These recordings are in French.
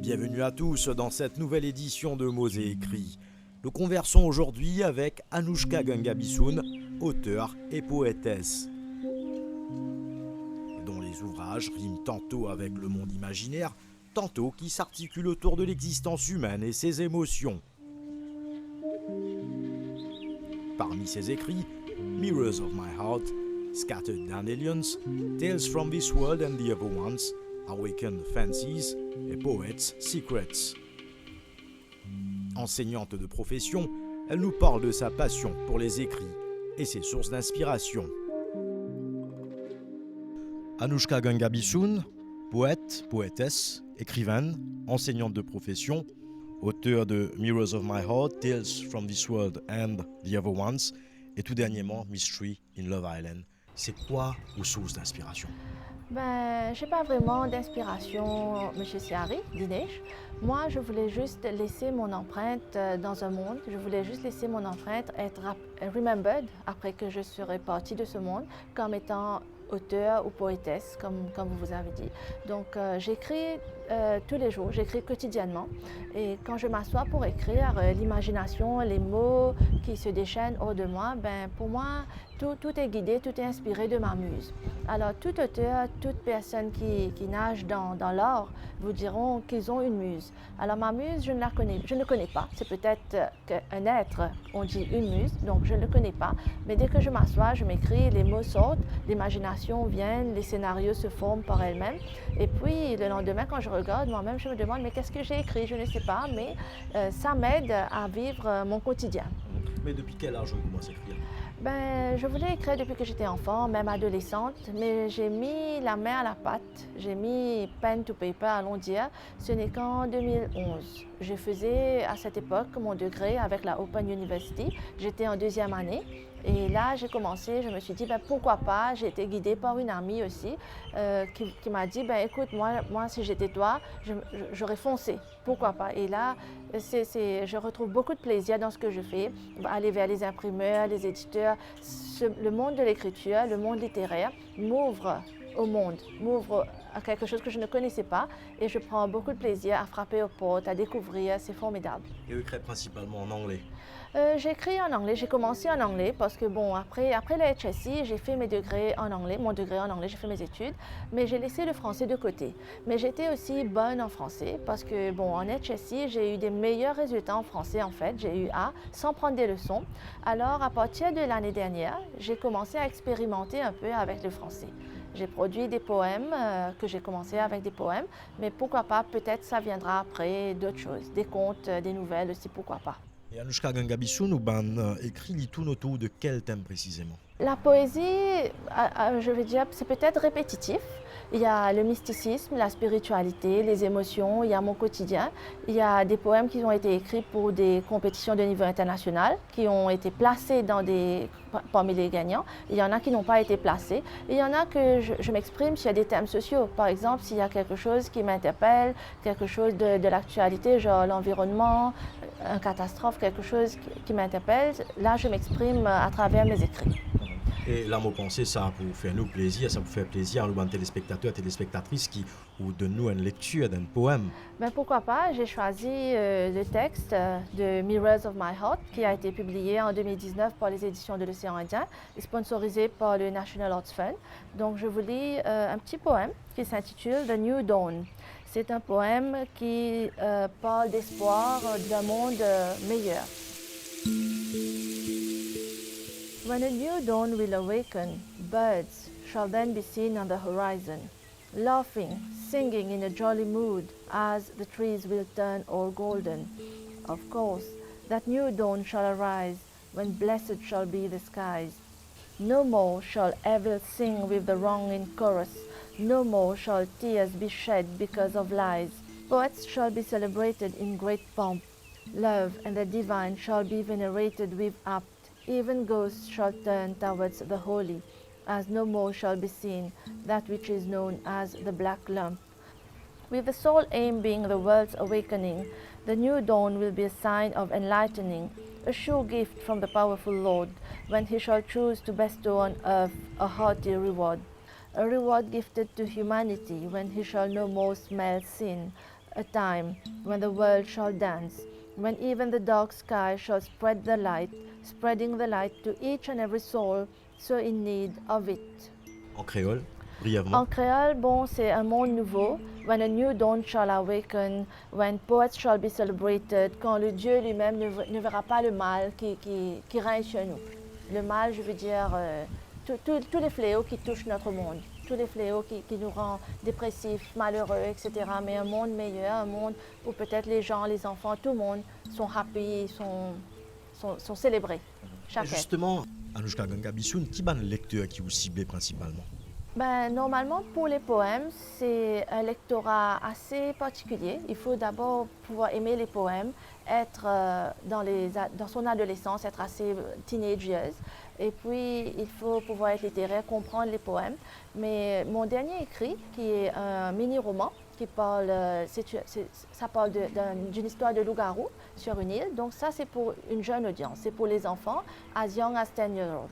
Bienvenue à tous dans cette nouvelle édition de Mots et Écrits. Nous conversons aujourd'hui avec Anouchka Gungabissoun, auteure et poétesse, dont les ouvrages riment tantôt avec le monde imaginaire, tantôt qui s'articulent autour de l'existence humaine et ses émotions. Parmi ses écrits, Mirrors of My Heart, Scattered Dandelions, Tales from This World and the Other Ones, Awakened Fancies et Poets' Secrets. Enseignante de profession, elle nous parle de sa passion pour les écrits et ses sources d'inspiration. Anouchka Gungabissoun, poète, poétesse, écrivaine, enseignante de profession, auteure de Mirrors of My Heart, Tales from This World and the Other Ones, et tout dernièrement Mystery in Love Island. C'est quoi vos sources d'inspiration? Je n'ai pas vraiment d'inspiration, M. Siari, Dinesh. Moi, je voulais juste laisser mon empreinte dans un monde. Je voulais juste laisser mon empreinte être remembered après que je serai partie de ce monde comme étant auteur ou poétesse, comme vous avez dit. Donc, j'écris tous les jours, j'écris quotidiennement. Et quand je m'assois pour écrire, l'imagination, les mots qui se déchaînent hors de moi, pour moi, tout est guidé, tout est inspiré de ma muse. Alors, tout auteur, toute personne qui nage dans l'art vous diront qu'ils ont une muse. Alors, ma muse, je ne connais pas. C'est peut-être qu'un être, on dit une muse, donc je ne le connais pas. Mais dès que je m'assois, je m'écris, les mots sortent, l'imagination vient, les scénarios se forment par elles-mêmes. Et puis, le lendemain, quand je regarde, moi-même, je me demande, mais qu'est-ce que j'ai écrit? Je ne sais pas, mais ça m'aide à vivre mon quotidien. Mais depuis quel âge vous commencez à écrire? Je voulais écrire depuis que j'étais enfant, même adolescente, mais j'ai mis la main à la pâte, j'ai mis pen to paper, allons dire. Ce n'est qu'en 2011. Je faisais à cette époque mon degré avec la Open University. J'étais en deuxième année. Et là, j'ai commencé, je me suis dit, pourquoi pas. J'ai été guidée par une amie aussi qui m'a dit, écoute, moi, si j'étais toi, j'aurais foncé. Pourquoi pas? Et là, je retrouve beaucoup de plaisir dans ce que je fais. Aller vers les imprimeurs, les éditeurs. Le monde de l'écriture, le monde littéraire m'ouvre au monde, m'ouvre à quelque chose que je ne connaissais pas. Et je prends beaucoup de plaisir à frapper aux portes, à découvrir. C'est formidable. Et vous écrivez principalement en anglais? J'écris en anglais, j'ai commencé en anglais parce que après la HSI, j'ai fait mes degrés en anglais, mon degré en anglais, j'ai fait mes études, mais j'ai laissé le français de côté. Mais j'étais aussi bonne en français parce que en HSI, j'ai eu des meilleurs résultats en français en fait, j'ai eu A sans prendre des leçons. Alors à partir de l'année dernière, j'ai commencé à expérimenter un peu avec le français. J'ai produit des poèmes, que j'ai commencé avec des poèmes, mais pourquoi pas, peut-être ça viendra après d'autres choses, des contes, des nouvelles aussi, pourquoi pas. Et Anouchka Gungabissoun, écrit tout autour de quel thème précisément? La poésie, je veux dire, c'est peut-être répétitif. Il y a le mysticisme, la spiritualité, les émotions, il y a mon quotidien. Il y a des poèmes qui ont été écrits pour des compétitions de niveau international, qui ont été placés parmi les gagnants. Il y en a qui n'ont pas été placés. Et il y en a que je m'exprime sur des thèmes sociaux. Par exemple, s'il y a quelque chose qui m'interpelle, quelque chose de l'actualité, genre l'environnement, une catastrophe, quelque chose qui m'interpelle, là je m'exprime à travers mes écrits. Et là, mon pensée, ça vous fait nous plaisir, ça vous fait plaisir à nous, téléspectateurs et téléspectatrices qui vous donnent nous une lecture d'un poème. Pourquoi pas, j'ai choisi le texte de Mirrors of My Heart qui a été publié en 2019 par les éditions de l'Océan Indien et sponsorisé par le National Arts Fund. Donc je vous lis un petit poème qui s'intitule The New Dawn. C'est un poème qui parle d'espoir d'un monde meilleur. When a new dawn will awaken, birds shall then be seen on the horizon, laughing, singing in a jolly mood as the trees will turn all golden. Of course, that new dawn shall arise when blessed shall be the skies. No more shall evil sing with the wrong in chorus, no more shall tears be shed because of lies. Poets shall be celebrated in great pomp, love and the divine shall be venerated with apt. Even ghosts shall turn towards the holy, as no more shall be seen that which is known as the black lump. With the sole aim being the world's awakening, the new dawn will be a sign of enlightening, a sure gift from the powerful Lord, when he shall choose to bestow on earth a hearty reward. A reward gifted to humanity when he shall no more smell sin, a time when the world shall dance, when even the dark sky shall spread the light, spreading the light to each and every soul so in need of it. En créole, brièvement. En créole, bon, c'est un monde nouveau. When a new dawn shall awaken, when poets shall be celebrated, quand le Dieu lui-même ne verra pas le mal qui règne sur nous. Le mal, je veux dire, tous les fléaux qui touchent notre monde, tous les fléaux qui nous rendent dépressifs, malheureux, etc. Mais un monde meilleur, un monde où peut-être les gens, les enfants, tout le monde sont happy, sont célébrés. Et justement, Anouchka Ganga-Bissoun, qui est le lecteur qui vous ciblez principalement? Ben, normalement, pour les poèmes, c'est un lectorat assez particulier. Il faut d'abord pouvoir aimer les poèmes, être dans son adolescence, être assez teenageuse. Et puis, il faut pouvoir être littéraire, comprendre les poèmes. Mais mon dernier écrit, qui est un mini-roman, qui parle, ça parle d'une histoire de loup-garou sur une île. Donc ça, c'est pour une jeune audience. C'est pour les enfants, as young as 10 years old.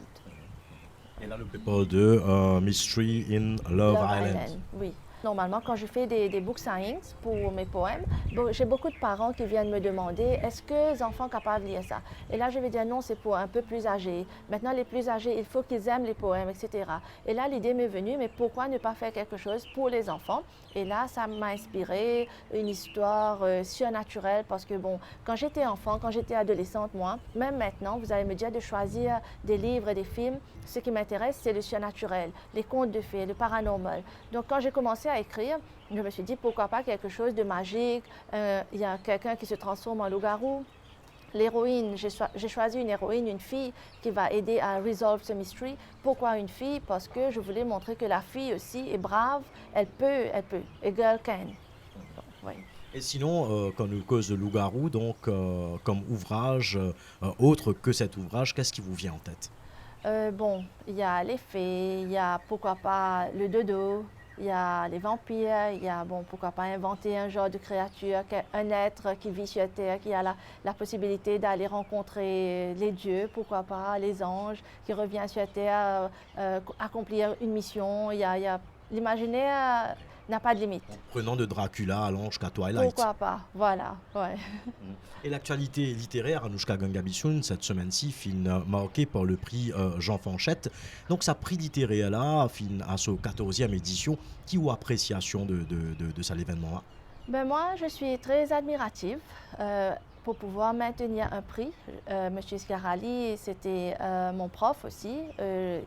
Et là, le parle de Mystery in Love Island. Oui. Normalement, quand je fais des book signings pour mes poèmes, j'ai beaucoup de parents qui viennent me demander « Est-ce que les enfants sont capables de lire ça ?» Et là, je vais dire « Non, c'est pour un peu plus âgés. Maintenant, les plus âgés, il faut qu'ils aiment les poèmes, etc. » Et là, l'idée m'est venue « Mais pourquoi ne pas faire quelque chose pour les enfants ?» Et là, ça m'a inspiré une histoire surnaturelle parce que, bon, quand j'étais enfant, quand j'étais adolescente, moi, même maintenant, vous allez me dire de choisir des livres, des films. Ce qui m'intéresse, c'est le surnaturel, les contes de fées, le paranormal. Donc, quand j'ai commencé à écrire, je me suis dit pourquoi pas quelque chose de magique. Il y a quelqu'un qui se transforme en loup-garou. L'héroïne, j'ai choisi une héroïne, une fille qui va aider à résoudre ce mystery. Pourquoi une fille? Parce que je voulais montrer que la fille aussi est brave, elle peut. A girl can. Donc, oui. Et sinon, quand nous cause de loup-garou, donc comme ouvrage autre que cet ouvrage, qu'est-ce qui vous vient en tête? Bon, il y a les fées, il y a pourquoi pas le dodo, il y a les vampires, il y a, bon, pourquoi pas inventer un genre de créature, un être qui vit sur Terre, qui a la possibilité d'aller rencontrer les dieux, pourquoi pas les anges, qui revient sur Terre accomplir une mission. L'imaginaire n'a pas de limite. Prenant de Dracula à l'ange qu'à Twilight. Pourquoi pas, voilà, ouais. Et l'actualité littéraire, Anouchka Ganga-Bissoun, cette semaine-ci, fin marquée par le prix Jean Fanchette. Donc, sa prix littéraire là, fin à sa 14e édition, qui ou appréciation de cet événement-là? Ben moi, je suis très admirative pour pouvoir maintenir un prix. Monsieur Scarali, c'était mon prof aussi.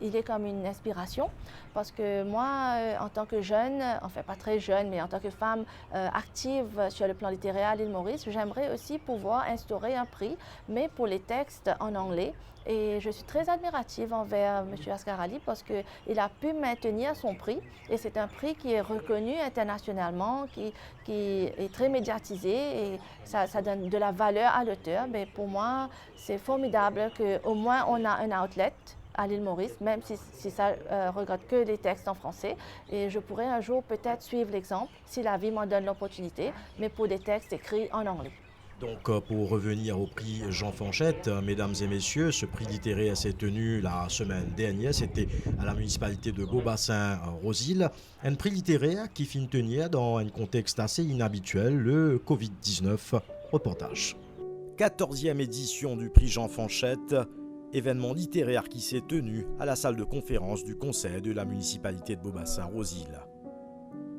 Il est comme une inspiration parce que moi, en tant que jeune, enfin pas très jeune, mais en tant que femme active sur le plan littéraire à l'île Maurice, j'aimerais aussi pouvoir instaurer un prix, mais pour les textes en anglais. Et je suis très admirative envers M. Ascarali parce qu'il a pu maintenir son prix. Et c'est un prix qui est reconnu internationalement, qui est très médiatisé et ça donne de la valeur à l'auteur. Mais pour moi, c'est formidable qu'au moins on a un outlet à l'île Maurice, même si ça regarde que les textes en français. Et je pourrais un jour peut-être suivre l'exemple, si la vie m'en donne l'opportunité, mais pour des textes écrits en anglais. Donc, pour revenir au prix Jean Fanchette, mesdames et messieurs, ce prix littéraire s'est tenu la semaine dernière. C'était à la municipalité de Beaubassin-Rosil. Un prix littéraire qui finit tenir dans un contexte assez inhabituel, le Covid-19. Reportage. 14e édition du prix Jean Fanchette, événement littéraire qui s'est tenu à la salle de conférence du conseil de la municipalité de Beaubassin-Rosil.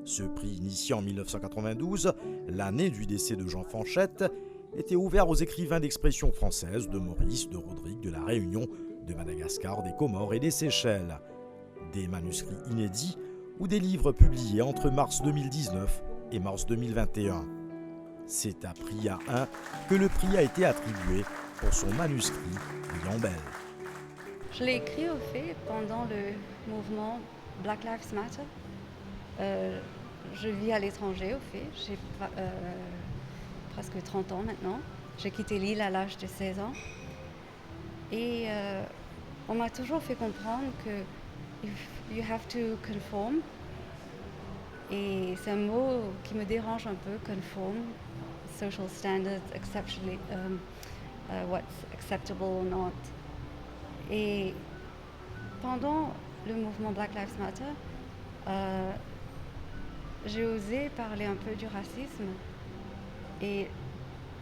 Ce prix, initié en 1992, l'année du décès de Jean Fanchette, était ouvert aux écrivains d'expression française de Maurice, de Rodrigue, de la Réunion, de Madagascar, des Comores et des Seychelles. Des manuscrits inédits ou des livres publiés entre mars 2019 et mars 2021. C'est à Priya 1 que le prix a été attribué pour son manuscrit Liambelle. Je l'ai écrit au fait pendant le mouvement Black Lives Matter. Je vis à l'étranger au fait, j'ai presque 30 ans maintenant. J'ai quitté l'île à l'âge de 16 ans. Et on m'a toujours fait comprendre que you have to conform. Et c'est un mot qui me dérange un peu, conform, social standards, what's acceptable or not. Et pendant le mouvement Black Lives Matter, j'ai osé parler un peu du racisme Et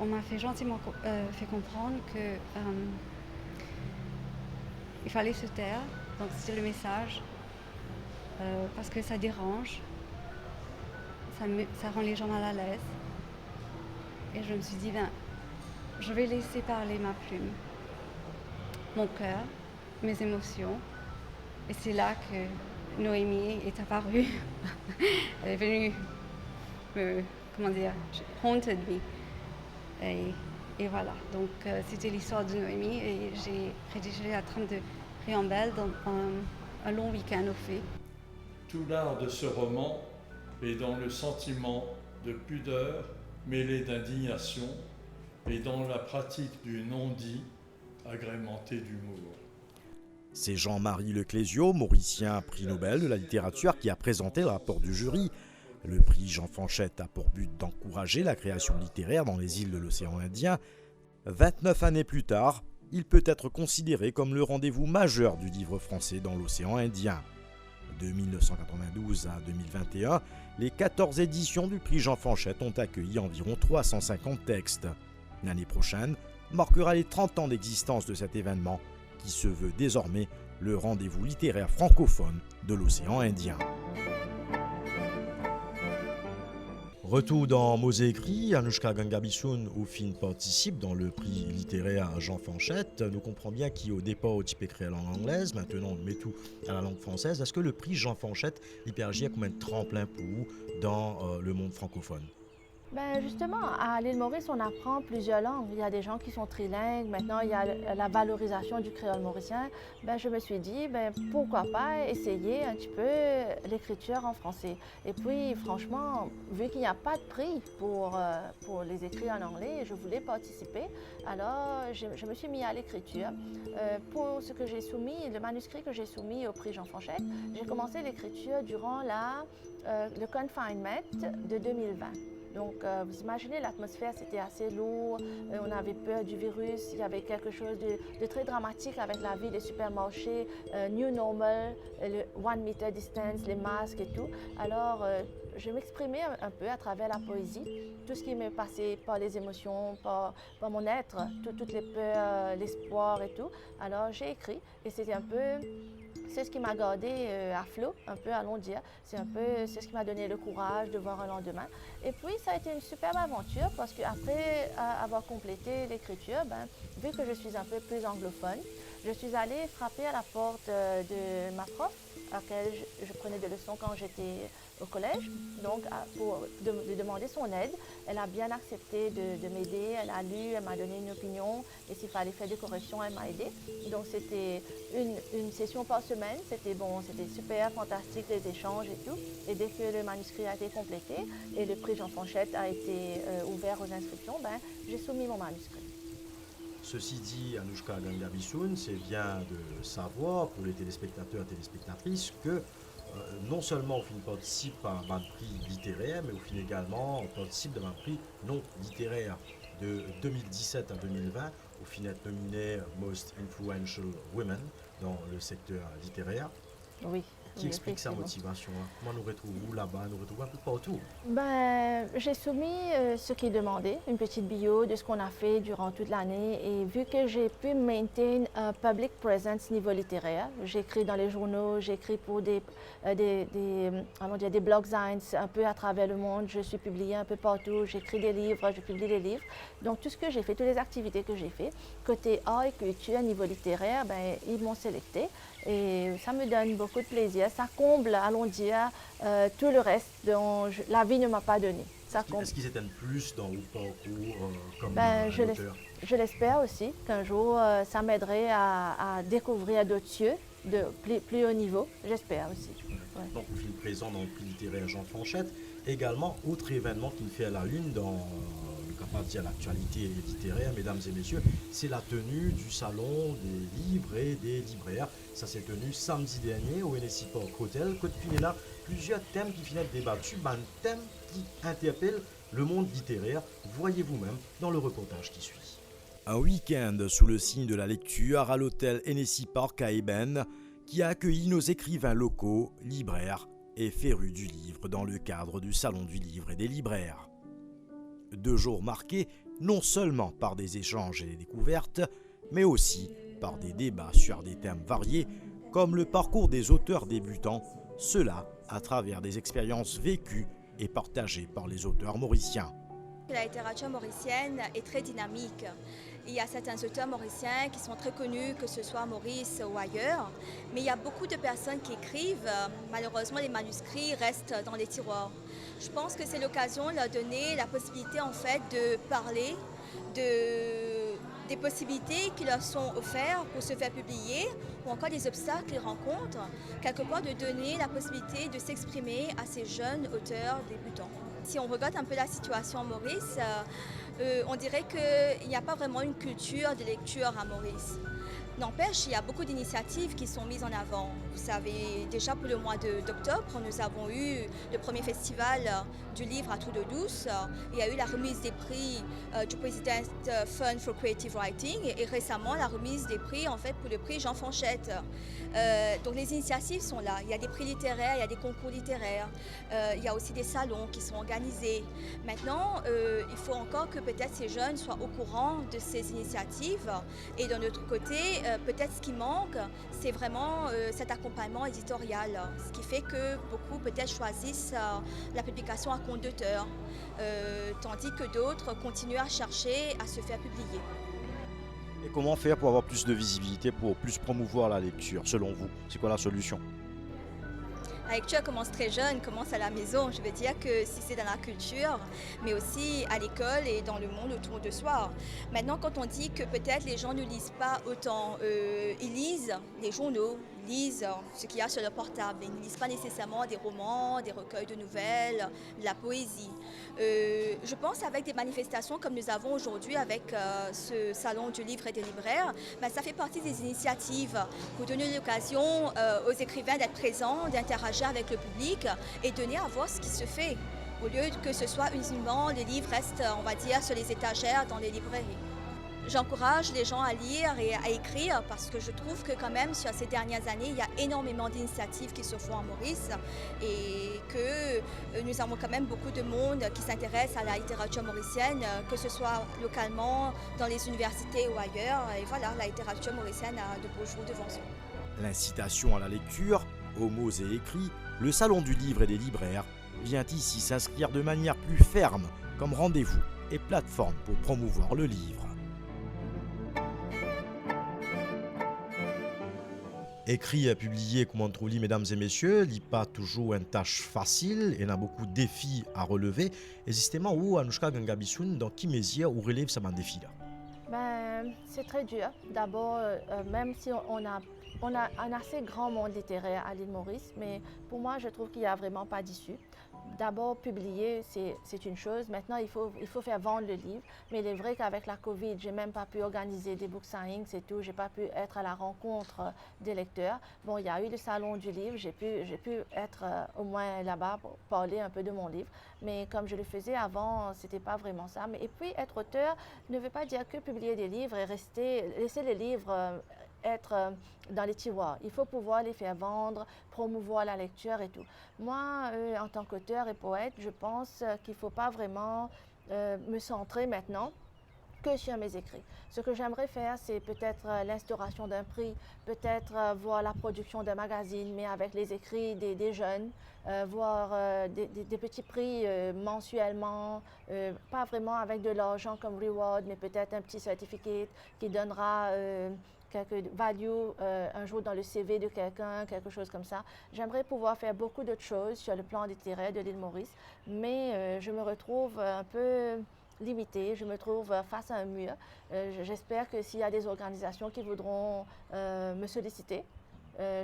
on m'a fait gentiment fait comprendre que il fallait se taire. Donc c'était le message, parce que ça dérange, ça rend les gens mal à l'aise. Et je me suis dit, je vais laisser parler ma plume, mon cœur, mes émotions. Et c'est là que Noémie est apparue. Elle est venue haunted me. Et voilà, donc c'était l'histoire de Noémie et j'ai rédigé la trame de Préambule dans un long week-end au fait. Tout l'art de ce roman est dans le sentiment de pudeur mêlé d'indignation et dans la pratique du non-dit agrémenté d'humour. C'est Jean-Marie Leclésio, mauricien prix Nobel de la littérature, qui a présenté le rapport du jury. Le prix Jean Fanchette a pour but d'encourager la création littéraire dans les îles de l'océan Indien. 29 années plus tard, il peut être considéré comme le rendez-vous majeur du livre français dans l'océan Indien. De 1992 à 2021, les 14 éditions du prix Jean Fanchette ont accueilli environ 350 textes. L'année prochaine marquera les 30 ans d'existence de cet événement, qui se veut désormais le rendez-vous littéraire francophone de l'océan Indien. Retour dans Mots écrits, Anouchka Gangabissoun au film participe dans le prix littéraire Jean Fanchette. Nous comprenons bien qu'au départ, on type écrit en langue anglaise, maintenant on met tout à la langue française. Est-ce que le prix Jean Fanchette, l'hypergie, a combien de tremplin pour vous dans le monde francophone? Justement, à l'île Maurice, on apprend plusieurs langues. Il y a des gens qui sont trilingues. Maintenant, il y a la valorisation du créole mauricien. Je me suis dit, pourquoi pas essayer un petit peu l'écriture en français. Et puis, franchement, vu qu'il n'y a pas de prix pour les écrits en anglais, je voulais participer. Alors, je me suis mis à l'écriture. Pour ce que j'ai soumis, le manuscrit que j'ai soumis au prix Jean Fanchette, j'ai commencé l'écriture durant le confinement de 2020. Donc, vous imaginez, l'atmosphère, c'était assez lourd, on avait peur du virus, il y avait quelque chose de très dramatique avec la vie des supermarchés, New Normal, le 1 meter distance, les masques et tout. Alors, je m'exprimais un peu à travers la poésie, tout ce qui m'est passé par les émotions, par mon être, toutes les peurs, l'espoir et tout. Alors, j'ai écrit et c'était un peu... C'est ce qui m'a gardé à flot, un peu allons dire. C'est ce qui m'a donné le courage de voir un lendemain. Et puis ça a été une superbe aventure parce qu'après avoir complété l'écriture, vu que je suis un peu plus anglophone, je suis allée frapper à la porte de ma prof, à laquelle je prenais des leçons quand j'étais au collège, donc pour demander son aide. Elle a bien accepté de m'aider, elle a lu, elle m'a donné une opinion et s'il fallait faire des corrections, elle m'a aidé. Donc c'était une session par semaine, c'était super fantastique les échanges et tout. Et dès que le manuscrit a été complété et le prix Jean Fanchette a été ouvert aux inscriptions, j'ai soumis mon manuscrit. Ceci dit, Anouchka Gangabissoun, c'est bien de savoir pour les téléspectateurs et téléspectatrices que non seulement on participe à un prix littéraire, mais on également on participe à un prix non littéraire. De 2017 à 2020, on finit être nominé Most Influential Women dans le secteur littéraire. Oui. Qui explique sa motivation? Comment nous retrouvons là-bas, nous retrouvons un peu partout? J'ai soumis ce qui est demandé, une petite bio de ce qu'on a fait durant toute l'année. Et vu que j'ai pu maintenir un public presence niveau littéraire, j'écris dans les journaux, j'écris pour des blog signs un peu à travers le monde, je suis publiée un peu partout, j'écris des livres, je publie des livres. Donc tout ce que j'ai fait, toutes les activités que j'ai fait, côté art et culture, niveau littéraire, ils m'ont sélecté. Et ça me donne beaucoup de plaisir. Ça comble, allons dire, tout le reste dont la vie ne m'a pas donné. Est-ce qu'ils étaient plus dans le parcours comme auteur? Je l'espère aussi qu'un jour, ça m'aiderait à découvrir d'autres cieux de plus haut niveau. J'espère aussi. Ouais. Donc, vous êtes présent dans le prix littéraire Jean Fanchette. Également, autre événement qui me fait à la une dans l'actualité littéraire, mesdames et messieurs, c'est la tenue du salon des livres et des libraires. Ça s'est tenu samedi dernier au NSI Park Hotel. Côte là, plusieurs thèmes qui finissent débattus, un thème qui interpelle le monde littéraire. Voyez vous-même dans le reportage qui suit. Un week-end sous le signe de la lecture à l'hôtel NSI Park à Eben, qui a accueilli nos écrivains locaux, libraires et férus du livre dans le cadre du Salon du livre et des libraires. 2 jours marqués non seulement par des échanges et des découvertes, mais aussi par des débats sur des thèmes variés comme le parcours des auteurs débutants, cela à travers des expériences vécues et partagées par les auteurs mauriciens. La littérature mauricienne est très dynamique. Il y a certains auteurs mauriciens qui sont très connus, que ce soit à Maurice ou ailleurs, mais il y a beaucoup de personnes qui écrivent. Malheureusement, les manuscrits restent dans les tiroirs. Je pense que c'est l'occasion de leur donner la possibilité en fait de parler des possibilités qui leur sont offertes pour se faire publier ou encore des obstacles qu'ils rencontrent, quelque part de donner la possibilité de s'exprimer à ces jeunes auteurs débutants. Si on regarde un peu la situation à Maurice, on dirait qu'il n'y a pas vraiment une culture de lecture à Maurice. N'empêche, il y a beaucoup d'initiatives qui sont mises en avant. Vous savez, déjà pour le mois d'octobre, nous avons eu le premier festival du livre à Toulouse. Il y a eu la remise des prix du President Fund for Creative Writing et récemment la remise des prix en fait pour le prix Jean Fanchette. Donc les initiatives sont là. Il y a des prix littéraires, il y a des concours littéraires, il y a aussi des salons qui sont organisés. Maintenant, il faut encore que peut-être ces jeunes soient au courant de ces initiatives et d'un autre côté, peut-être ce qui manque, c'est vraiment cet accompagnement éditorial, ce qui fait que beaucoup peut-être choisissent la publication à compte d'auteur, tandis que d'autres continuent à chercher à se faire publier. Et comment faire pour avoir plus de visibilité, pour plus promouvoir la lecture, selon vous? C'est quoi la solution? La lecture commence très jeune, commence à la maison. Je veux dire que si c'est dans la culture, mais aussi à l'école et dans le monde autour de soi. Maintenant, quand on dit que peut-être les gens ne lisent pas autant, ils lisent les journaux, lisent ce qu'il y a sur leur portable. Ils ne lisent pas nécessairement des romans, des recueils de nouvelles, de la poésie. Je pense avec des manifestations comme nous avons aujourd'hui avec ce salon du livre et des libraires, ben, ça fait partie des initiatives pour donner l'occasion aux écrivains d'être présents, d'interagir avec le public et donner à voir ce qui se fait, au lieu que ce soit uniquement les livres restent, on va dire, sur les étagères dans les librairies. J'encourage les gens à lire et à écrire parce que je trouve que quand même sur ces dernières années, il y a énormément d'initiatives qui se font à Maurice et que nous avons quand même beaucoup de monde qui s'intéresse à la littérature mauricienne, que ce soit localement, dans les universités ou ailleurs. Et voilà, la littérature mauricienne a de beaux jours devant elle. L'incitation à la lecture, aux mots et écrits, le Salon du livre et des libraires vient ici s'inscrire de manière plus ferme comme rendez-vous et plateforme pour promouvoir le livre. Écrit et publié, comme on trouve, mesdames et messieurs, n'est pas toujours une tâche facile, il y a beaucoup de défis à relever. Et justement, où Anouchka Gangabisoun, dans qui mesure où relève ce défi là? Ben, c'est très dur. D'abord, même si on a un assez grand monde littéraire à l'île Maurice, mais pour moi, je trouve qu'il n'y a vraiment pas d'issue. D'abord, publier, c'est une chose. Maintenant, il faut faire vendre le livre. Mais il est vrai qu'avec la COVID, je n'ai même pas pu organiser des book signings et tout. Je n'ai pas pu être à la rencontre des lecteurs. Bon, il y a eu le salon du livre. J'ai pu être au moins là-bas pour parler un peu de mon livre. Mais comme je le faisais avant, ce n'était pas vraiment ça. Et puis, être auteur ne veut pas dire que publier des livres et laisser les livres être dans les tiroirs. Il faut pouvoir les faire vendre, promouvoir la lecture et tout. Moi, en tant qu'auteur et poète, je pense qu'il ne faut pas vraiment me centrer maintenant que sur mes écrits. Ce que j'aimerais faire, c'est peut-être l'instauration d'un prix, peut-être voir la production d'un magazine, mais avec les écrits des jeunes, voir des petits prix mensuellement, pas vraiment avec de l'argent comme reward, mais peut-être un petit certificat qui donnera quelques value un jour dans le CV de quelqu'un, quelque chose comme ça. J'aimerais pouvoir faire beaucoup d'autres choses sur le plan littéraire de l'île Maurice, mais je me retrouve un peu limitée, je me trouve face à un mur. J'espère que s'il y a des organisations qui voudront me solliciter,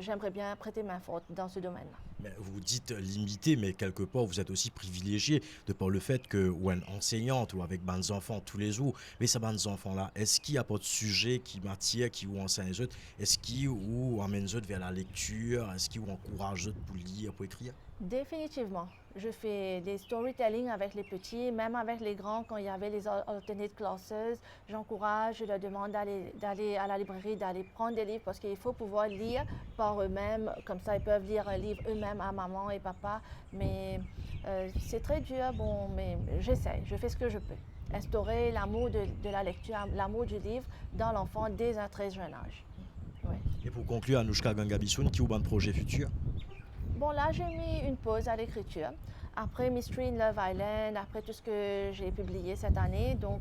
j'aimerais bien prêter main forte dans ce domaine-là. Vous dites limité, mais quelque part vous êtes aussi privilégié de par le fait que ou une enseignante ou avec des enfants tous les jours, mais ces bandes enfants-là, est-ce qu'il n'y a pas de sujet qui m'attire, qui vous enseigne les autres? Est-ce qu'il vous amène les autres vers la lecture? Est-ce qu'il vous encourage les autres pour lire, pour écrire? Définitivement. Je fais des storytelling avec les petits, même avec les grands quand il y avait les alternate classes. J'encourage, je leur demande d'aller à la librairie, d'aller prendre des livres parce qu'il faut pouvoir lire par eux-mêmes. Comme ça, ils peuvent lire un livre eux-mêmes à maman et papa. Mais c'est très dur, bon, mais j'essaie, je fais ce que je peux. Instaurer l'amour de la lecture, l'amour du livre dans l'enfant dès un très jeune âge. Oui. Et pour conclure, Anouchka Gangabisoun, qui a un projet futur? Bon, là, j'ai mis une pause à l'écriture. Après Mystery in Love Island, après tout ce que j'ai publié cette année, donc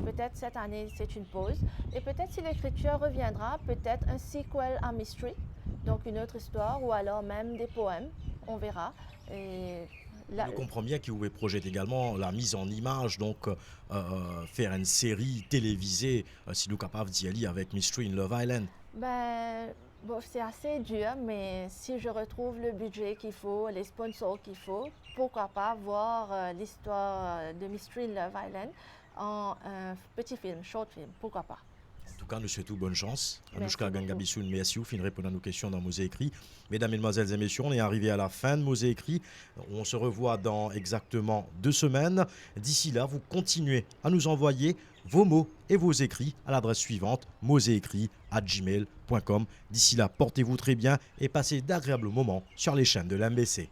peut-être cette année, c'est une pause. Et peut-être si l'écriture reviendra, peut-être un sequel à Mystery, donc une autre histoire, ou alors même des poèmes, on verra. Et je comprends bien que vous pouvez projeter également la mise en image, donc faire une série télévisée, si nous sommes capables d'y aller avec Mystery in Love Island. Ben, bon, c'est assez dur, mais si je retrouve le budget qu'il faut, les sponsors qu'il faut, pourquoi pas voir l'histoire de Mystery in Love Island en petit film, short film, pourquoi pas. En tout cas, nous souhaitons bonne chance. Merci Anouchka beaucoup. Gangabisoun, merci vous, fin de répondre à nos questions dans Mosée écrit. Mesdames, Mesdemoiselles et Messieurs, on est arrivé à la fin de Mosée écrit. On se revoit dans exactement 2 semaines. D'ici là, vous continuez à nous envoyer vos mots et vos écrits à l'adresse suivante, moséécrit@gmail.com. D'ici là, portez-vous très bien et passez d'agréables moments sur les chaînes de l'MBC.